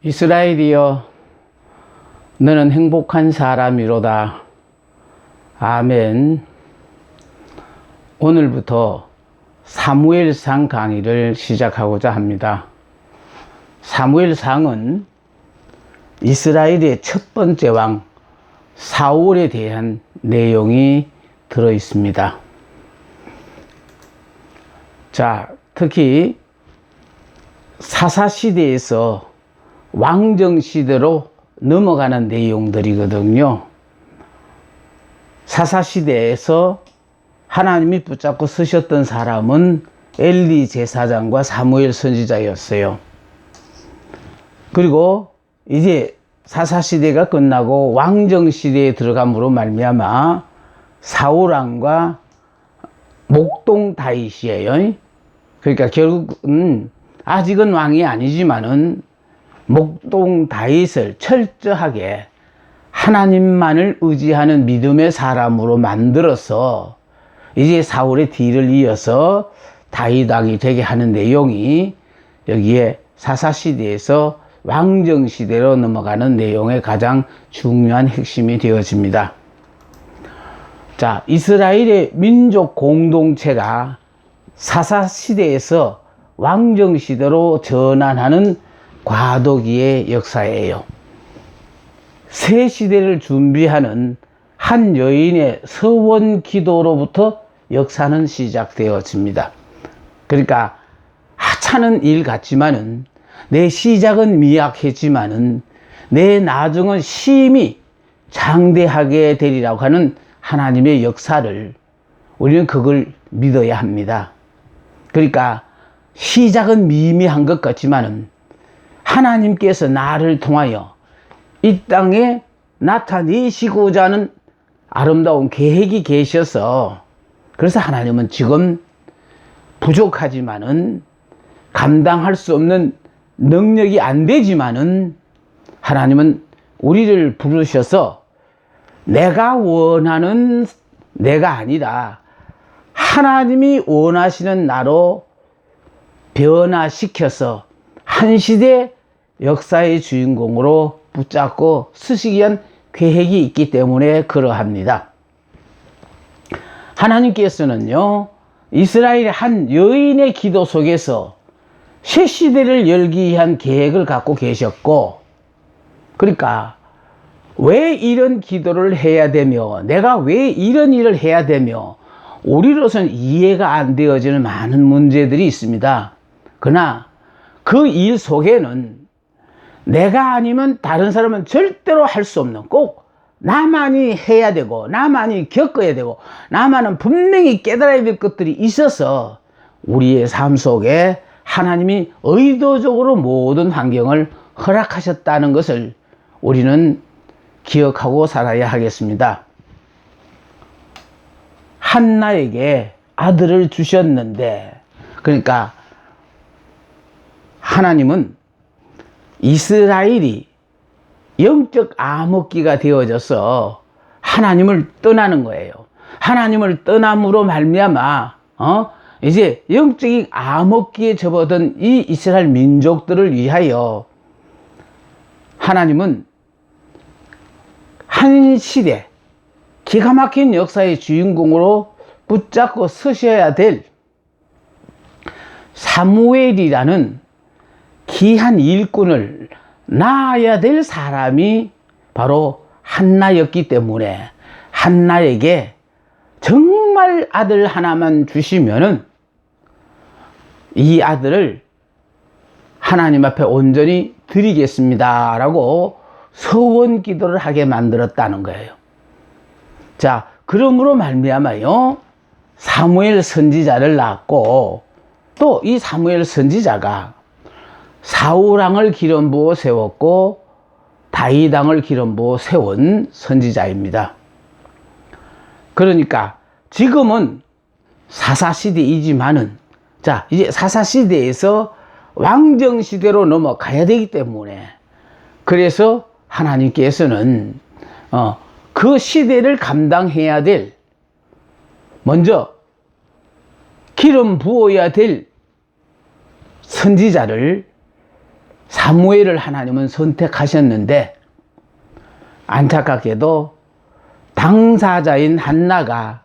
이스라엘이여, 너는 행복한 사람이로다. 아멘. 오늘부터 사무엘상 강의를 시작하고자 합니다. 사무엘상은 이스라엘의 첫 번째 왕 사울에 대한 내용이 들어 있습니다. 자, 특히 사사시대에서 왕정시대로 넘어가는 내용들이거든요. 사사시대에서 하나님이 붙잡고 쓰셨던 사람은 엘리 제사장과 사무엘 선지자였어요. 그리고 이제 사사시대가 끝나고 왕정시대에 들어감으로 말미암아 사울왕과 목동 다윗이에요. 그러니까 결국은 아직은 왕이 아니지만은 목동 다윗을 철저하게 하나님만을 의지하는 믿음의 사람으로 만들어서 이제 사울의 뒤를 이어서 다윗 왕이 되게 하는 내용이 여기에 사사시대에서 왕정시대로 넘어가는 내용의 가장 중요한 핵심이 되어집니다. 자, 이스라엘의 민족 공동체가 사사시대에서 왕정시대로 전환하는 과도기의 역사예요. 새 시대를 준비하는 한 여인의 서원 기도로부터 역사는 시작되어집니다. 그러니까 하찮은 일 같지만은 내 시작은 미약했지만은 내 나중은 심히 장대하게 되리라고 하는 하나님의 역사를 우리는 그걸 믿어야 합니다. 그러니까 시작은 미미한 것 같지만은 하나님께서 나를 통하여 이 땅에 나타내시고자 하는 아름다운 계획이 계셔서, 그래서 하나님은 지금 부족하지만은 감당할 수 없는 능력이 안 되지만은 하나님은 우리를 부르셔서 내가 원하는 내가 아니라 하나님이 원하시는 나로 변화시켜서 한 시대 역사의 주인공으로 붙잡고 쓰시기 위한 계획이 있기 때문에 그러합니다. 하나님께서는요, 이스라엘의 한 여인의 기도 속에서 새 시대를 열기 위한 계획을 갖고 계셨고, 그러니까 왜 이런 기도를 해야 되며 내가 왜 이런 일을 해야 되며 우리로서는 이해가 안 되어지는 많은 문제들이 있습니다. 그러나 그 일 속에는 내가 아니면 다른 사람은 절대로 할 수 없는, 꼭 나만이 해야 되고 나만이 겪어야 되고 나만은 분명히 깨달아야 될 것들이 있어서 우리의 삶 속에 하나님이 의도적으로 모든 환경을 허락하셨다는 것을 우리는 기억하고 살아야 하겠습니다. 한나에게 아들을 주셨는데, 그러니까 하나님은 이스라엘이 영적 암흑기가 되어져서 하나님을 떠나는 거예요. 하나님을 떠남으로 말미암아 이제 영적인 암흑기에 접어든 이 이스라엘 민족들을 위하여 하나님은 한 시대 기가 막힌 역사의 주인공으로 붙잡고 서셔야 될 사무엘이라는 귀한 일꾼을 낳아야 될 사람이 바로 한나였기 때문에 한나에게 정말 아들 하나만 주시면은 이 아들을 하나님 앞에 온전히 드리겠습니다 라고 서원 기도를 하게 만들었다는 거예요. 자, 그러므로 말미암아요 사무엘 선지자를 낳았고, 또 이 사무엘 선지자가 사울왕을 기름 부어 세웠고 다윗왕을 기름 부어 세운 선지자입니다. 그러니까 지금은 사사시대이지만은, 자, 이제 사사시대에서 왕정시대로 넘어가야 되기 때문에, 그래서 하나님께서는 그 시대를 감당해야 될, 먼저 기름 부어야 될 선지자를 사무엘을 하나님은 선택하셨는데 안타깝게도 당사자인 한나가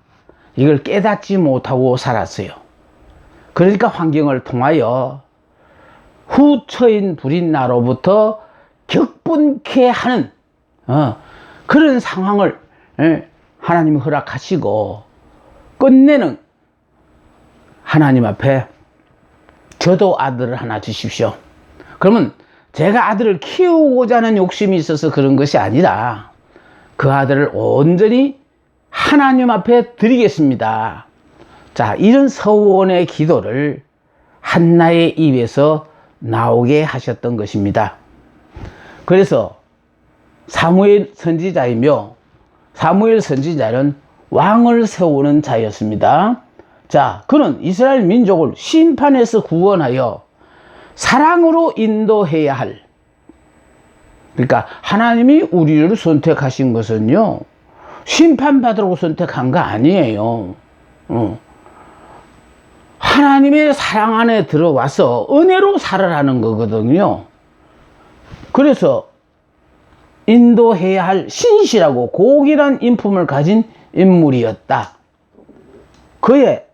이걸 깨닫지 못하고 살았어요. 그러니까 환경을 통하여 후처인 브릿나로부터 격분케 하는 그런 상황을 하나님이 허락하시고 끝내는 하나님 앞에 저도 아들을 하나 주십시오. 그러면 제가 아들을 키우고자 하는 욕심이 있어서 그런 것이 아니라 그 아들을 온전히 하나님 앞에 드리겠습니다. 자, 이런 서원의 기도를 한나의 입에서 나오게 하셨던 것입니다. 그래서 사무엘 선지자이며 사무엘 선지자는 왕을 세우는 자였습니다. 자, 그는 이스라엘 민족을 심판에서 구원하여 사랑으로 인도해야 할, 그러니까 하나님이 우리를 선택하신 것은요 심판받으라고 선택한 거 아니에요. 하나님의 사랑 안에 들어와서 은혜로 살아라는 거거든요. 그래서 인도해야 할 신실하고 고귀한 인품을 가진 인물이었다. 그의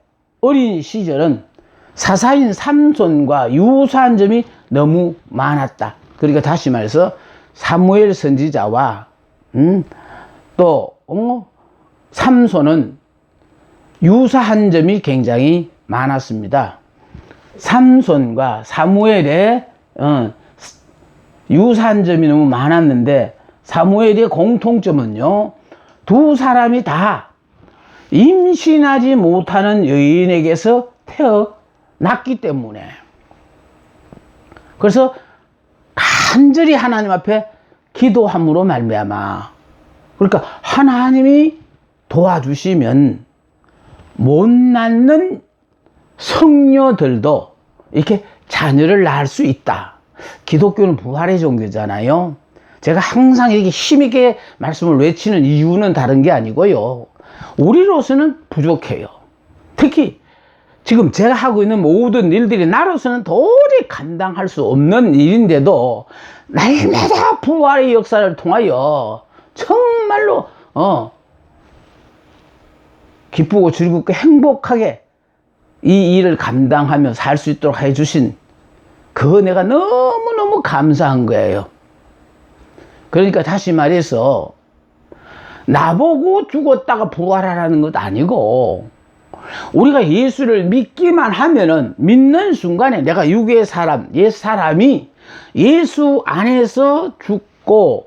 어린 시절은 사사인 삼손과 유사한 점이 너무 많았다. 그러니까 다시 말해서 사무엘 선지자와 또 삼손은 유사한 점이 굉장히 많았습니다. 삼손과 사무엘의 유사한 점이 너무 많았는데 사무엘의 공통점은요, 두 사람이 다 임신하지 못하는 여인에게서 태어났기 때문에, 그래서 간절히 하나님 앞에 기도함으로 말미암아, 그러니까 하나님이 도와주시면 못 낳는 성녀들도 이렇게 자녀를 낳을 수 있다. 기독교는 부활의 종교잖아요. 제가 항상 이렇게 힘있게 말씀을 외치는 이유는 다른 게 아니고요, 우리로서는 부족해요. 특히 지금 제가 하고 있는 모든 일들이 나로서는 도저히 감당할 수 없는 일인데도 날마다 부활의 역사를 통하여 정말로 기쁘고 즐겁고 행복하게 이 일을 감당하며 살 수 있도록 해주신 그 은혜가 너무너무 감사한 거예요. 그러니까 다시 말해서 나보고 죽었다가 부활하라는 것 아니고, 우리가 예수를 믿기만 하면은 믿는 순간에 내가 육의 사람, 옛 사람이 예수 안에서 죽고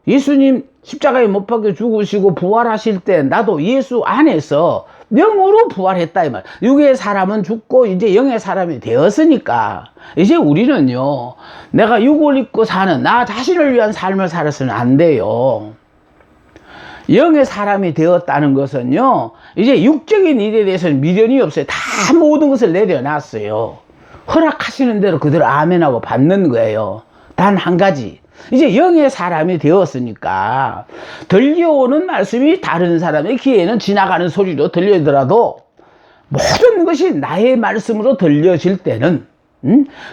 예수님 십자가에 못 박혀 죽으시고 부활하실 때 나도 예수 안에서 영으로 부활했다 이 말. 육의 사람은 죽고 이제 영의 사람이 되었으니까 이제 우리는요, 내가 육을 입고 사는 나 자신을 위한 삶을 살아서는 안 돼요. 영의 사람이 되었다는 것은요, 이제 육적인 일에 대해서는 미련이 없어요. 다 모든 것을 내려놨어요. 허락하시는 대로 그대로 아멘하고 받는 거예요. 단 한 가지, 이제 영의 사람이 되었으니까 들려오는 말씀이 다른 사람의 귀에는 지나가는 소리로 들리더라도 모든 것이 나의 말씀으로 들려질 때는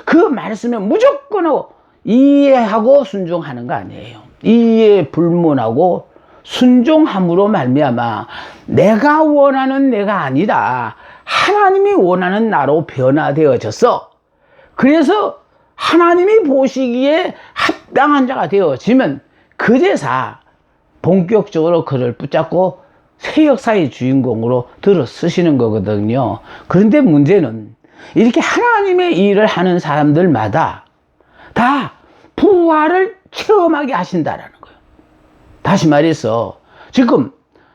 그 말씀에 무조건 이해하고 순종하는 거 아니에요. 이해 불문하고 순종함으로 말미암아 내가 원하는 내가 아니라 하나님이 원하는 나로 변화되어져서, 그래서 하나님이 보시기에 합당한 자가 되어지면 그제서 본격적으로 그를 붙잡고 새 역사의 주인공으로 들어 쓰시는 거거든요. 그런데 문제는 이렇게 하나님의 일을 하는 사람들마다 다 부활을 체험하게 하신다라는 거예요. 다시 말해서 지금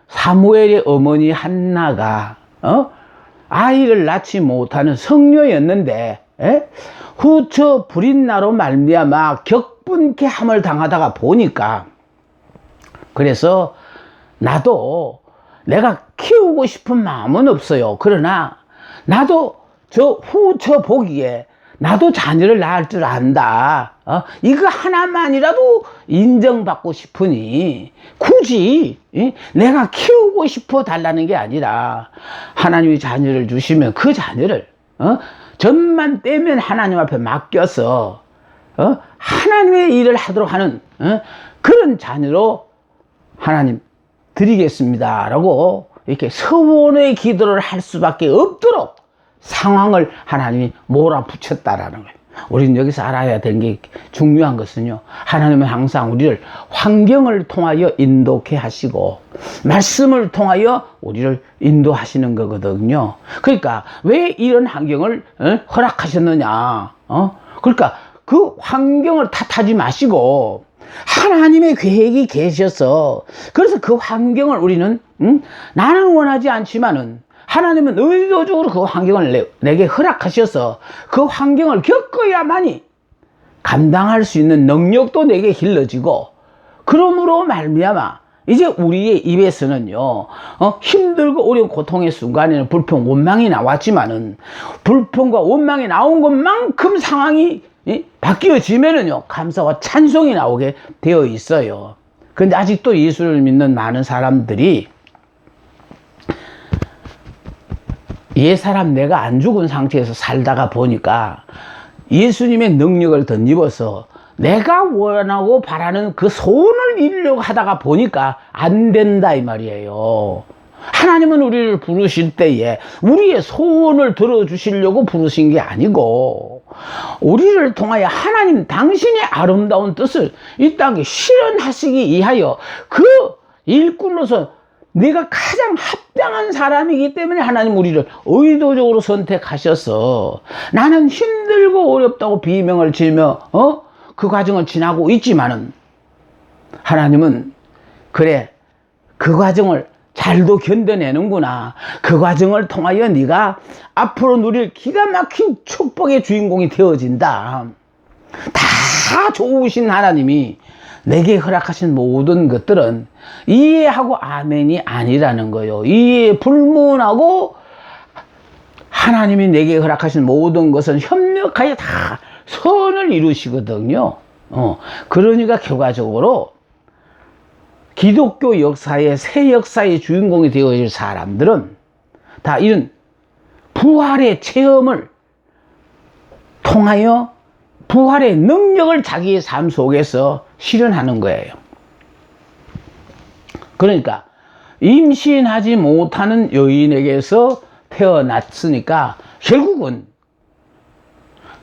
사무엘의 어머니 한나가 아이를 낳지 못하는 성녀였는데 후처 브릿나로 말미암아 격분케 함을 당하다가 보니까, 그래서 나도 내가 키우고 싶은 마음은 없어요. 그러나 나도 저 후처 보기에 나도 자녀를 낳을 줄 안다. 이거 하나만이라도 인정받고 싶으니 굳이 내가 키우고 싶어 달라는 게 아니라 하나님이 자녀를 주시면 그 자녀를 전만 떼면 하나님 앞에 맡겨서 하나님의 일을 하도록 하는 그런 자녀로 하나님 드리겠습니다 라고 이렇게 서원의 기도를 할 수밖에 없도록 상황을 하나님이 몰아붙였다라는 거예요. 우리는 여기서 알아야 되는 게 중요한 것은요, 하나님은 항상 우리를 환경을 통하여 인도케 하시고 말씀을 통하여 우리를 인도하시는 거거든요. 그러니까 왜 이런 환경을 허락하셨느냐, 그러니까 그 환경을 탓하지 마시고 하나님의 계획이 계셔서, 그래서 그 환경을 우리는 나는 원하지 않지만은 하나님은 의도적으로 그 환경을 내게 허락하셔서 그 환경을 겪어야만이 감당할 수 있는 능력도 내게 길러지고, 그러므로 말미암아 이제 우리의 입에서는요, 힘들고 어려운 고통의 순간에는 불평, 원망이 나왔지만은 불평과 원망이 나온 것만큼 상황이 바뀌어지면은요, 감사와 찬송이 나오게 되어 있어요. 그런데 아직도 예수를 믿는 많은 사람들이 옛사람 내가 안 죽은 상태에서 살다가 보니까 예수님의 능력을 덧입어서 내가 원하고 바라는 그 소원을 이루려고 하다가 보니까 안 된다 이 말이에요. 하나님은 우리를 부르실 때에 우리의 소원을 들어주시려고 부르신 게 아니고 우리를 통하여 하나님 당신의 아름다운 뜻을 이 땅에 실현하시기 위하여 그 일꾼으로서 내가 가장 합당한 사람이기 때문에 하나님 우리를 의도적으로 선택하셔서 나는 힘들고 어렵다고 비명을 지르며 그 과정을 지나고 있지만은 하나님은 그래, 그 과정을 잘도 견뎌내는구나, 그 과정을 통하여 네가 앞으로 누릴 기가 막힌 축복의 주인공이 되어진다. 다 좋으신 하나님이 내게 허락하신 모든 것들은 이해하고 아멘이 아니라는 거예요. 이해 불문하고 하나님이 내게 허락하신 모든 것은 협력하여 다 선을 이루시거든요. 그러니까 결과적으로 기독교 역사의 새 역사의 주인공이 되어질 사람들은 다 이런 부활의 체험을 통하여 부활의 능력을 자기의 삶 속에서 실현하는 거예요. 그러니까 임신하지 못하는 여인에게서 태어났으니까 결국은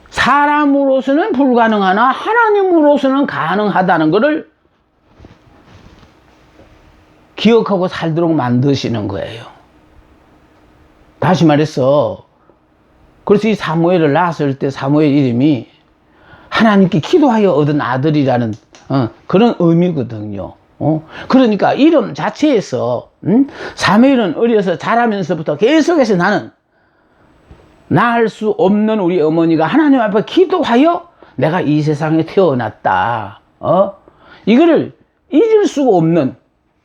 사람으로서는 불가능하나 하나님으로서는 가능하다는 것을 기억하고 살도록 만드시는 거예요. 다시 말해서, 그래서 이 사무엘을 낳았을 때 사무엘 이름이 하나님께 기도하여 얻은 아들이라는 그런 의미거든요. 그러니까 이름 자체에서 사무엘은 어려서 자라면서부터 계속해서 나는 낳을 수 없는 우리 어머니가 하나님 앞에 기도하여 내가 이 세상에 태어났다, 이거를 잊을 수가 없는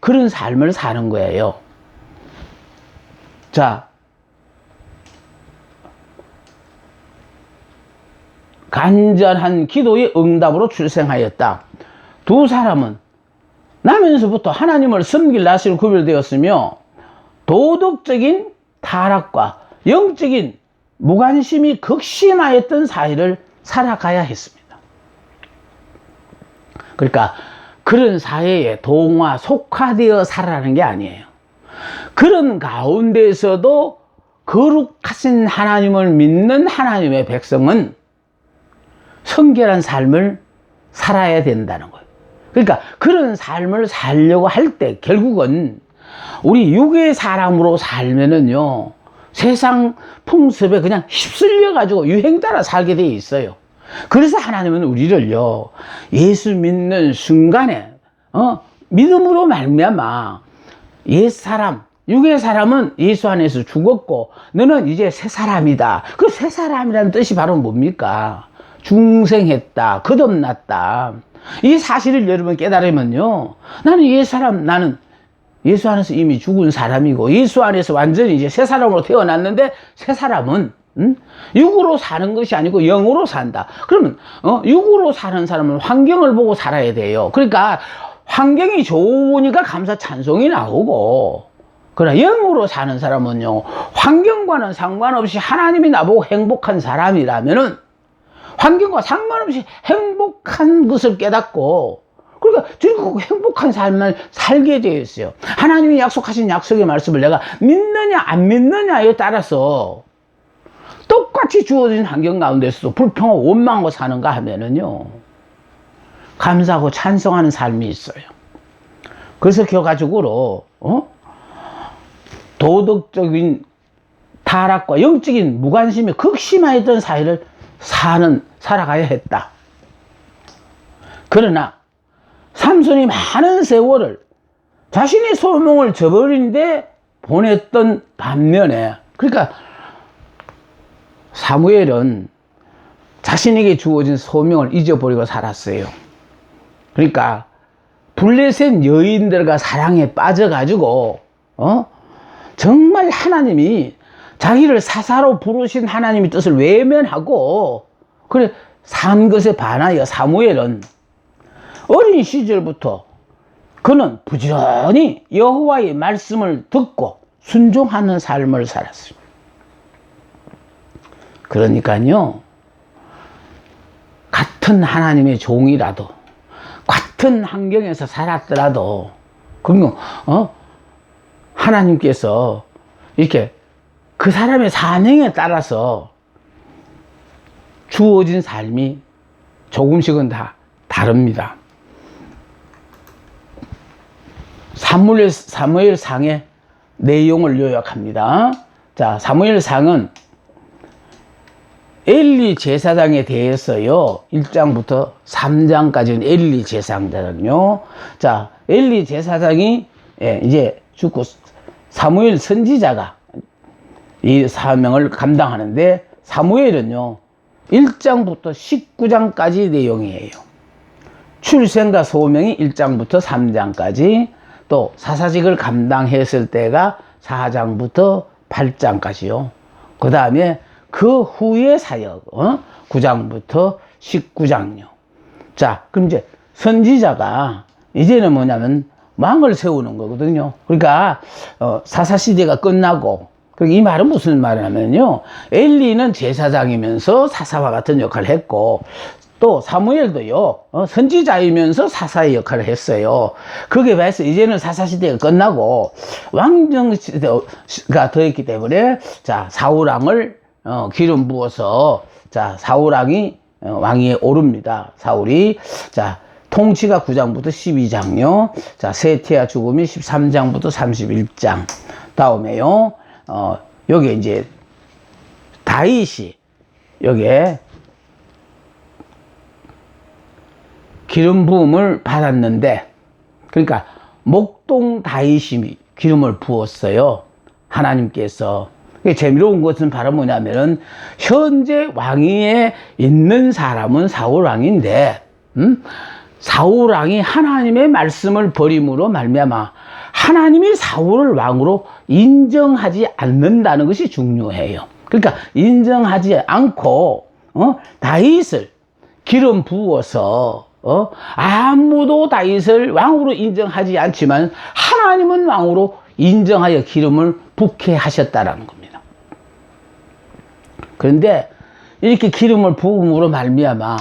그런 삶을 사는 거예요. 자, 간절한 기도의 응답으로 출생하였다. 두 사람은 나면서부터 하나님을 섬길 낯으로 구별되었으며 도덕적인 타락과 영적인 무관심이 극심하였던 사회를 살아가야 했습니다. 그러니까 그런 사회에 동화 속화되어 살아가는 게 아니에요. 그런 가운데서도 거룩하신 하나님을 믿는 하나님의 백성은 성결한 삶을 살아야 된다는 거예요. 그러니까 그런 삶을 살려고 할 때 결국은 우리 육의 사람으로 살면은요, 세상 풍습에 그냥 휩쓸려 가지고 유행 따라 살게 돼 있어요. 그래서 하나님은 우리를요, 예수 믿는 순간에 믿음으로 말미암아 옛사람, 육의 사람은 예수 안에서 죽었고 너는 이제 새 사람이다. 그 새 사람이라는 뜻이 바로 뭡니까? 중생했다, 거듭났다. 이 사실을 여러분 깨달으면요, 나는 옛사람, 나는 예수 안에서 이미 죽은 사람이고 예수 안에서 완전히 이제 새 사람으로 태어났는데, 새 사람은 육으로 사는 것이 아니고 영으로 산다. 그러면 육으로 사는 사람은 환경을 보고 살아야 돼요. 그러니까 환경이 좋으니까 감사 찬송이 나오고, 그러나 영으로 사는 사람은요, 환경과는 상관없이 하나님이 나보고 행복한 사람이라면은 환경과 상관없이 행복한 것을 깨닫고, 그러니까 즐겁고 행복한 삶을 살게 되어 있어요. 하나님이 약속하신 약속의 말씀을 내가 믿느냐 안 믿느냐에 따라서 똑같이 주어진 환경 가운데서도 불평하고 원망하고 사는가 하면은요, 감사하고 찬송하는 삶이 있어요. 그래서 결과적으로 도덕적인 타락과 영적인 무관심이 극심했던 사회를 살아가야 했다. 그러나 삼손이 많은 세월을 자신의 소명을 저버리는데 보냈던 반면에, 그러니까 사무엘은 자신에게 주어진 소명을 잊어버리고 살았어요. 그러니까 블레셋 여인들과 사랑에 빠져가지고 정말 하나님이 자기를 사사로 부르신 하나님의 뜻을 외면하고 그래 산 것에 반하여 사무엘은 어린 시절부터 그는 부지런히 여호와의 말씀을 듣고 순종하는 삶을 살았습니다. 그러니까요, 같은 하나님의 종이라도, 같은 환경에서 살았더라도, 그러면 하나님께서 이렇게 그 사람의 사명에 따라서 주어진 삶이 조금씩은 다 다릅니다. 사무엘상의 내용을 요약합니다. 자, 사무엘상은 엘리 제사장에 대해서요, 1장부터 3장까지는 엘리 제사장이요. 자, 엘리 제사장이 이제 죽고 사무엘 선지자가 이 사명을 감당하는데, 사무엘은요 1장부터 19장까지 내용이에요. 출생과 소명이 1장부터 3장까지, 또 사사직을 감당했을 때가 4장부터 8장까지요. 그 다음에 그 후의 사역 9장부터 19장요. 자, 그럼 이제 선지자가 이제는 뭐냐면 왕을 세우는 거거든요. 그러니까 사사시대가 끝나고, 이 말은 무슨 말이냐면요, 엘리는 제사장이면서 사사와 같은 역할을 했고, 또 사무엘도요 선지자이면서 사사의 역할을 했어요. 그게 봐서 이제는 사사시대가 끝나고 왕정시대가 더했기 때문에, 자, 사울왕을 기름 부어서, 자, 사울왕이 왕위에 오릅니다. 사울이. 자, 통치가 9장부터 12장요. 자, 세티아 죽음이 13장부터 31장. 다음에요, 여기 이제 다윗이 여기에 기름 부음을 받았는데, 그러니까 목동 다윗이 기름을 부었어요. 하나님께서. 재미로운 것은 바로 뭐냐면은, 현재 왕위에 있는 사람은 사울왕인데, 사울왕이 하나님의 말씀을 버림으로 말미암아 하나님이 사울을 왕으로 인정하지 않는다는 것이 중요해요. 그러니까 인정하지 않고 다윗을 기름 부어서 아무도 다윗을 왕으로 인정하지 않지만 하나님은 왕으로 인정하여 기름을 붓게 하셨다라는 겁니다. 그런데 이렇게 기름을 부음으로 말미암아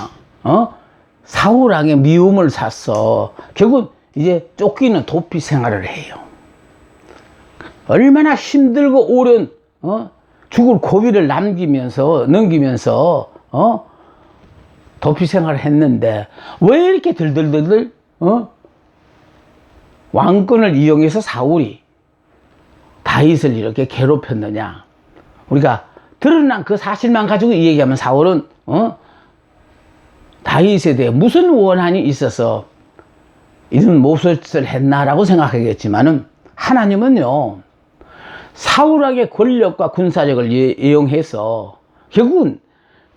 사울왕의 미움을 샀어. 결국 이제 쫓기는 도피 생활을 해요. 얼마나 힘들고 오랜 죽을 고비를 넘기면서 도피 생활을 했는데, 왜 이렇게 들들들들 왕권을 이용해서 사울이 다윗을 이렇게 괴롭혔느냐. 우리가 드러난 그 사실만 가지고 이 얘기하면 사울은 다윗에 대해 무슨 원한이 있어서 이런 모습을 했나라고 생각하겠지만은, 하나님은요 사울에게 권력과 군사력을 이용해서 결국은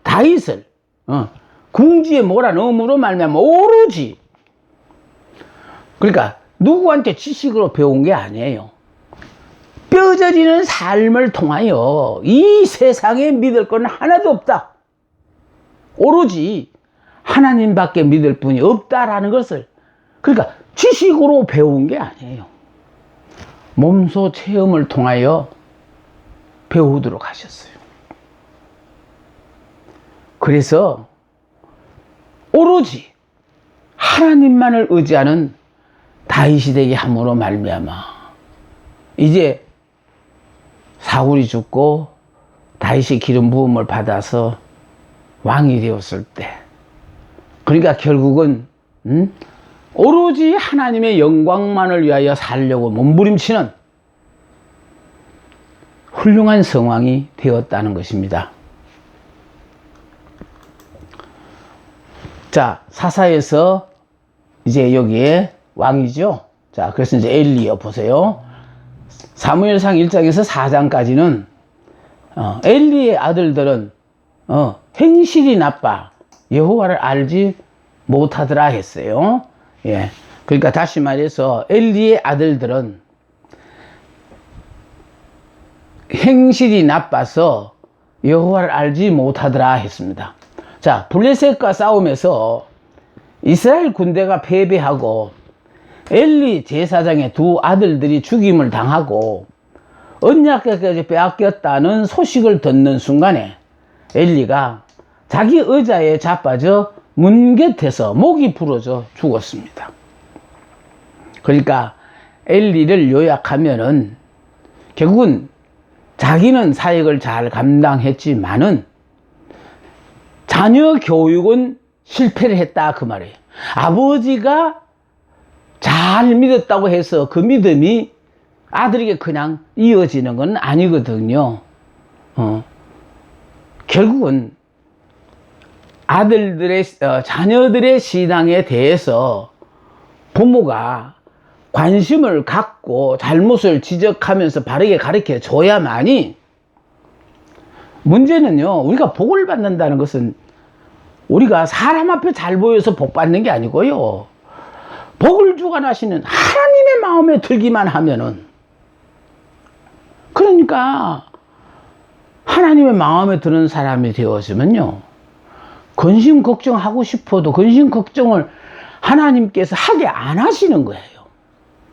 다윗을 궁지에 몰아넣음으로 말미암아 오로지, 그러니까 누구한테 지식으로 배운 게 아니에요. 뼈저리는 삶을 통하여 이 세상에 믿을 건 하나도 없다, 오로지 하나님밖에 믿을 분이 없다라는 것을, 그러니까 지식으로 배운 게 아니에요. 몸소 체험을 통하여 배우도록 하셨어요. 그래서 오로지 하나님만을 의지하는 다윗이 되게 함으로 말미암아 이제 사울이 죽고 다윗이 기름 부음을 받아서 왕이 되었을 때, 그러니까 결국은 오로지 하나님의 영광만을 위하여 살려고 몸부림치는 훌륭한 성왕이 되었다는 것입니다. 자, 사사에서 이제 여기에 왕이죠. 자, 그래서 이제 엘리요 보세요. 사무엘상 1장에서 4장까지는 엘리의 아들들은 행실이 나빠 여호와를 알지 못하더라 했어요. 예. 그러니까 다시 말해서 엘리의 아들들은 행실이 나빠서 여호와를 알지 못하더라 했습니다. 자, 블레셋과 싸움에서 이스라엘 군대가 패배하고 엘리 제사장의 두 아들들이 죽임을 당하고 언약궤까지 빼앗겼다는 소식을 듣는 순간에 엘리가 자기 의자에 자빠져 문 곁에서 목이 부러져 죽었습니다. 그러니까 엘리를 요약하면은 결국은 자기는 사역을 잘 감당했지만은 자녀 교육은 실패를 했다 그 말이에요. 아버지가 잘 믿었다고 해서 그 믿음이 아들에게 그냥 이어지는 건 아니거든요. 결국은 아들들의 자녀들의 신앙에 대해서 부모가 관심을 갖고 잘못을 지적하면서 바르게 가르쳐 줘야만이, 문제는요, 우리가 복을 받는다는 것은 우리가 사람 앞에 잘 보여서 복 받는 게 아니고요, 복을 주관하시는 하나님의 마음에 들기만 하면은, 그러니까 하나님의 마음에 드는 사람이 되어지면요, 근심 걱정하고 싶어도 근심 걱정을 하나님께서 하게 안 하시는 거예요.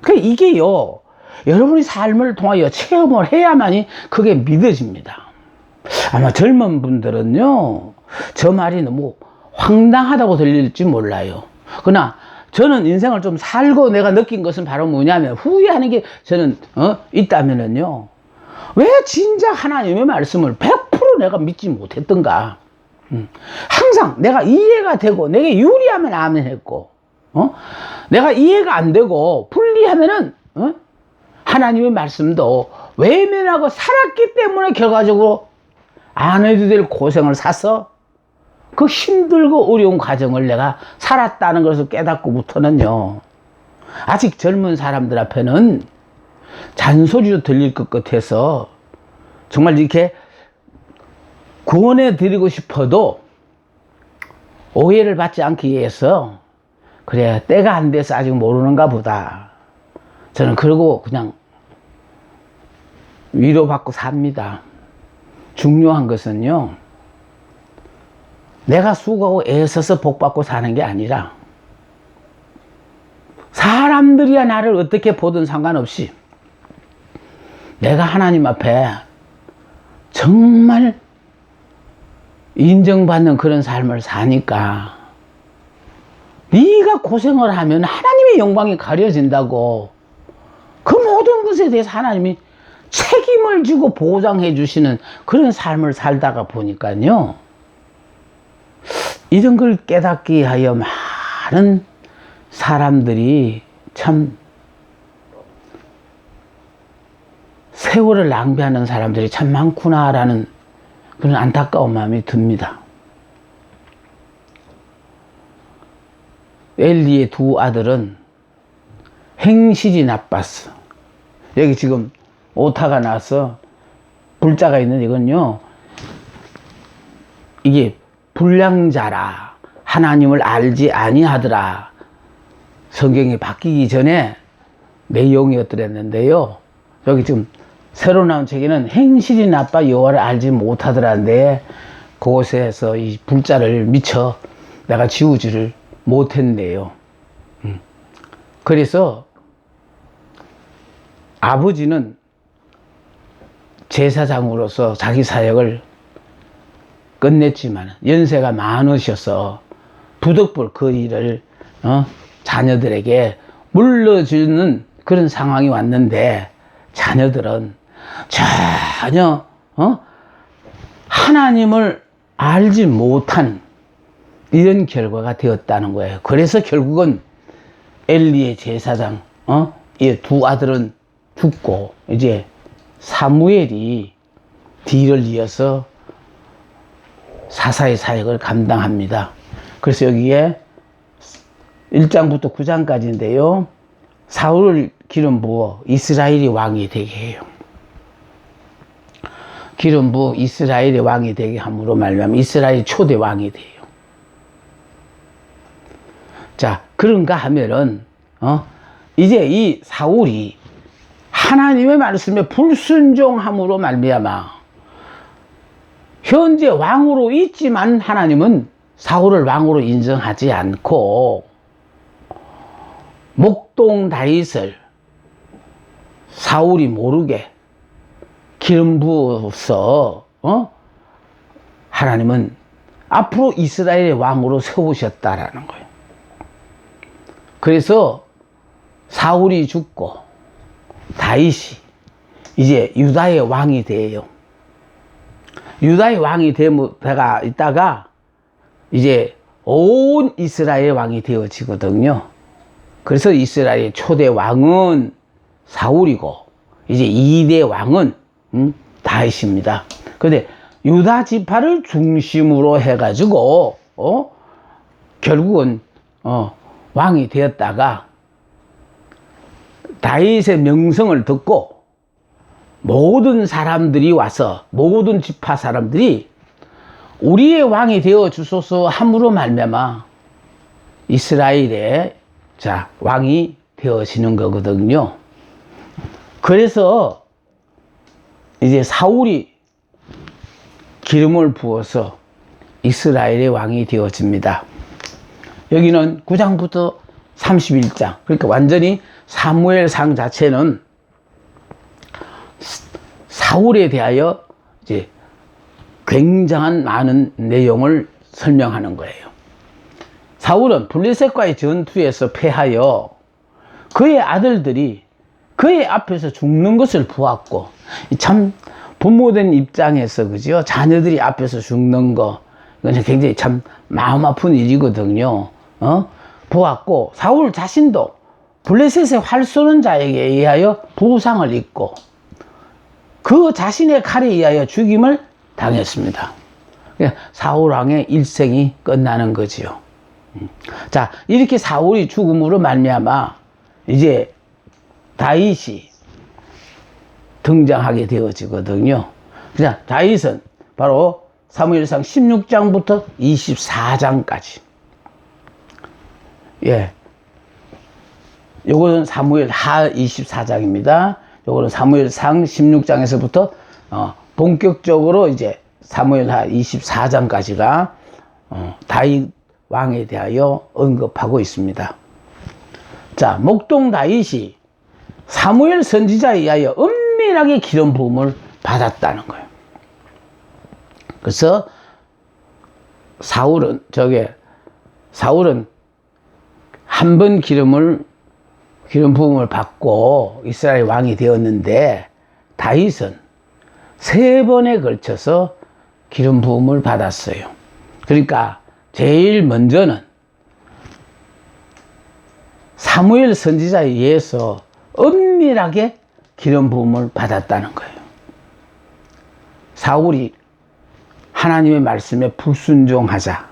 그러니까 이게요, 여러분이 삶을 통하여 체험을 해야만이 그게 믿어집니다. 아마 젊은 분들은요, 저 말이 너무 황당하다고 들릴지 몰라요. 그러나 저는 인생을 좀 살고 내가 느낀 것은 바로 뭐냐면, 후회하는 게 저는 있다면은요, 왜 진작 하나님의 말씀을 100% 내가 믿지 못했던가. 항상 내가 이해가 되고 내게 유리하면 아멘 했고, 내가 이해가 안 되고 불리하면은 하나님의 말씀도 외면하고 살았기 때문에 결과적으로 안 해도 될 고생을 사서 그 힘들고 어려운 과정을 내가 살았다는 것을 깨닫고부터는요, 아직 젊은 사람들 앞에는 잔소리로 들릴 것 같아서 정말 이렇게 구원해 드리고 싶어도 오해를 받지 않기 위해서, 그래 때가 안 돼서 아직 모르는가 보다, 저는 그러고 그냥 위로받고 삽니다. 중요한 것은요, 내가 수고하고 애써서 복받고 사는 게 아니라 사람들이야 나를 어떻게 보든 상관없이 내가 하나님 앞에 정말 인정받는 그런 삶을 사니까, 네가 고생을 하면 하나님의 영광이 가려진다고, 그 모든 것에 대해서 하나님이 책임을 지고 보장해 주시는 그런 삶을 살다가 보니까요, 이런 걸 깨닫기 위하여 많은 사람들이 참 세월을 낭비하는 사람들이 참 많구나라는 그런 안타까운 마음이 듭니다. 엘리의 두 아들은 행실이 나빴어. 여기 지금 오타가 나서 불자가 있는 이건요, 이게 불량자라, 하나님을 알지 아니하더라, 성경이 바뀌기 전에 내용이었더랬는데요, 여기 지금 새로 나온 책에는 행실이 나빠 여호와를 알지 못하더라는데, 그곳에서 이 불자를 미처 내가 지우지를 못했네요. 그래서 아버지는 제사장으로서 자기 사역을 끝냈지만 연세가 많으셔서 부득불 그 일을 자녀들에게 물려주는 그런 상황이 왔는데, 자녀들은 전혀 하나님을 알지 못한 이런 결과가 되었다는 거예요. 그래서 결국은 엘리의 제사장 이 두 아들은 죽고, 이제 사무엘이 뒤를 이어서 사사의 사역을 감당합니다. 그래서 여기에 1장부터 9장까지인데요. 사울을 기름 부어 이스라엘이 왕이 되게 해요. 기름 부어 이스라엘의 왕이 되게 함으로 말미암아 이스라엘 초대 왕이 돼요. 자, 그런가 하면은 이제 이 사울이 하나님의 말씀에 불순종함으로 말미암아 현재 왕으로 있지만 하나님은 사울을 왕으로 인정하지 않고 목동 다윗을 사울이 모르게 기름 부어서 하나님은 앞으로 이스라엘의 왕으로 세우셨다라는 거예요. 그래서 사울이 죽고 다윗이 이제 유다의 왕이 돼요. 유다의 왕이 되다가 있다가 이제 온 이스라엘 왕이 되어지거든요. 그래서 이스라엘의 초대 왕은 사울이고 이제 2대 왕은 다윗입니다. 그런데 유다 지파를 중심으로 해가지고 결국은 왕이 되었다가 다윗의 명성을 듣고 모든 사람들이 와서, 모든 지파 사람들이 우리의 왕이 되어 주소서 함으로 말미암아 이스라엘의 왕이 되어지는 거거든요. 그래서 이제 사울이 기름을 부어서 이스라엘의 왕이 되어집니다. 여기는 9장부터 31장, 그러니까 완전히 사무엘상 자체는 사울에 대하여 이제 굉장한 많은 내용을 설명하는 거예요. 사울은 블레셋과의 전투에서 패하여 그의 아들들이 그의 앞에서 죽는 것을 보았고, 참 부모된 입장에서 그죠? 자녀들이 앞에서 죽는 거, 이건 굉장히 참 마음 아픈 일이거든요. 보았고, 사울 자신도 블레셋의 활 쏘는 자에게 의하여 부상을 입고 그 자신의 칼에 의하여 죽임을 당했습니다. 사울 왕의 일생이 끝나는 거지요. 자, 이렇게 사울이 죽음으로 말미암아 이제 다윗이 등장하게 되어지거든요. 자, 다윗은 바로 사무엘상 16장부터 24장까지. 예. 요거는 사무엘 하 24장입니다. 요거는 사무엘상 16장에서부터 본격적으로 이제 사무엘 하 24장까지가 다윗 왕에 대하여 언급하고 있습니다. 자, 목동 다윗이 사무엘 선지자에 의하여 은밀하게 기름 부음을 받았다는 거예요. 그래서 사울은 한 번 기름 부음을 받고 이스라엘 왕이 되었는데, 다윗은 3번에 걸쳐서 기름 부음을 받았어요. 그러니까 제일 먼저는 사무엘 선지자에 의해서 은밀하게 기름 부음을 받았다는 거예요. 사울이 하나님의 말씀에 불순종하자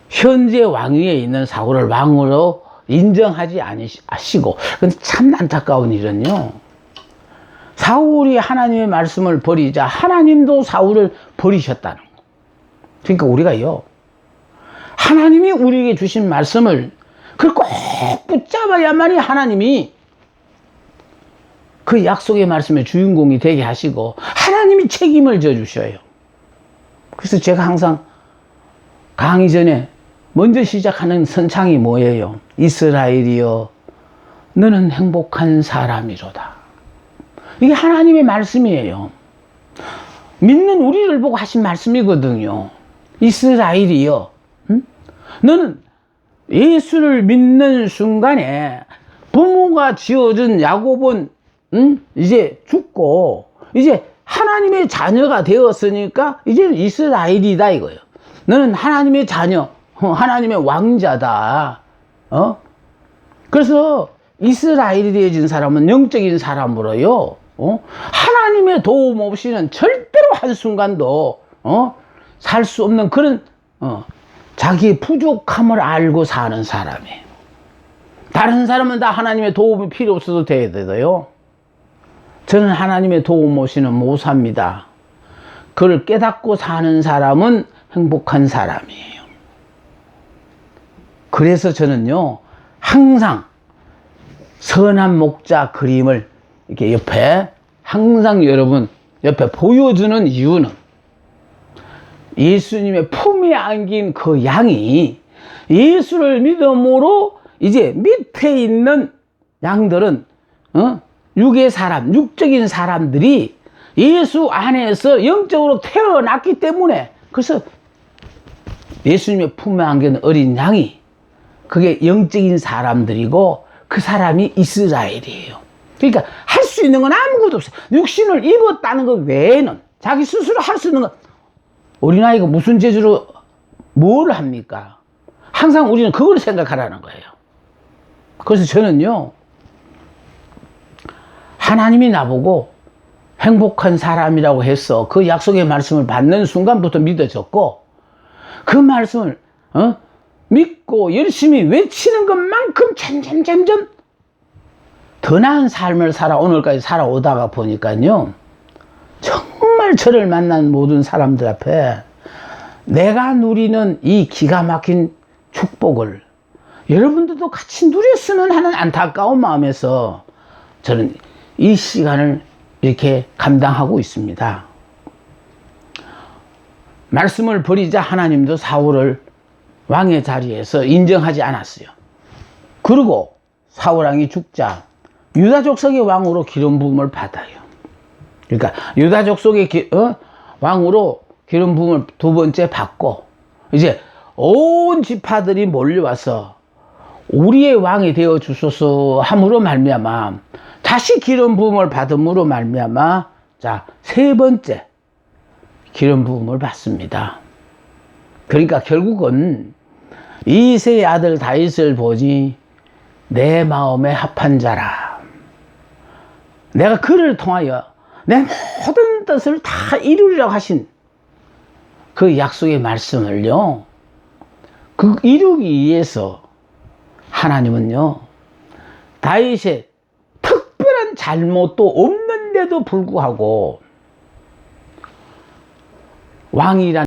현재 왕위에 있는 사울을 왕으로 인정하지 않으시고, 근데 참 안타까운 일은요, 사울이 하나님의 말씀을 버리자 하나님도 사울을 버리셨다는 거. 그러니까 우리가요, 하나님이 우리에게 주신 말씀을 그걸 꼭 붙잡아야만이 하나님이 그 약속의 말씀의 주인공이 되게 하시고 하나님이 책임을 져주셔요. 그래서 제가 항상 강의 전에 먼저 시작하는 선창이 뭐예요? 이스라엘이여, 너는 행복한 사람이로다. 이게 하나님의 말씀이에요. 믿는 우리를 보고 하신 말씀이거든요. 이스라엘이여, 너는 예수를 믿는 순간에 부모가 지어준 야곱은 이제 죽고 이제 하나님의 자녀가 되었으니까 이제 이스라엘이다 이거예요. 너는 하나님의 자녀, 하나님의 왕자다. 그래서 이스라엘이 되어진 사람은 영적인 사람으로요. 하나님의 도움 없이는 절대로 한순간도 살 수 없는 그런 자기의 부족함을 알고 사는 사람이에요. 다른 사람은 다 하나님의 도움이 필요 없어도 돼요. 저는 하나님의 도움 없이는 못 삽니다. 그걸 깨닫고 사는 사람은 행복한 사람이에요. 그래서 저는요, 항상 선한 목자 그림을 이렇게 옆에 항상 여러분 옆에 보여주는 이유는 예수님의 품에 안긴 그 양이 예수를 믿음으로 이제 밑에 있는 양들은 육의 사람, 육적인 사람들이 예수 안에서 영적으로 태어났기 때문에 그래서 예수님의 품에 안긴 어린 양이 그게 영적인 사람들이고 그 사람이 이스라엘이에요. 그러니까 할 수 있는 건 아무것도 없어요. 육신을 입었다는 것 외에는 자기 스스로 할 수 있는 건 어린아이가 무슨 재주로 뭘 합니까? 항상 우리는 그걸 생각하라는 거예요. 그래서 저는요, 하나님이 나보고 행복한 사람이라고 해서 그 약속의 말씀을 받는 순간부터 믿어졌고 그 말씀을 믿고 열심히 외치는 것만큼 점점 더 나은 삶을 오늘까지 살아오다가 보니까요, 정말 저를 만난 모든 사람들 앞에 내가 누리는 이 기가 막힌 축복을 여러분들도 같이 누렸으면 하는 안타까운 마음에서 저는 이 시간을 이렇게 감당하고 있습니다. 말씀을 버리자 하나님도 사울을 왕의 자리에서 인정하지 않았어요. 그리고 사울왕이 죽자 유다 족속의 왕으로 기름 부음을 받아요. 그러니까 유다 족속의 왕으로 기름 부음을 두 번째 받고 이제 온 지파들이 몰려와서 우리의 왕이 되어 주소서 함으로 말미암아 다시 기름 부음을 받음으로 말미암아 자, 세 번째 기름 부음을 받습니다. 그러니까 결국은 이새의 아들 다윗을 보니 내 마음에 합한 자라. 내가 그를 통하여 내 모든 뜻을 다 이루리라고 하신 그 약속의 말씀을요, 그 이루기 위해서 하나님은요, 다윗의 특별한 잘못도 없는데도 불구하고 왕이란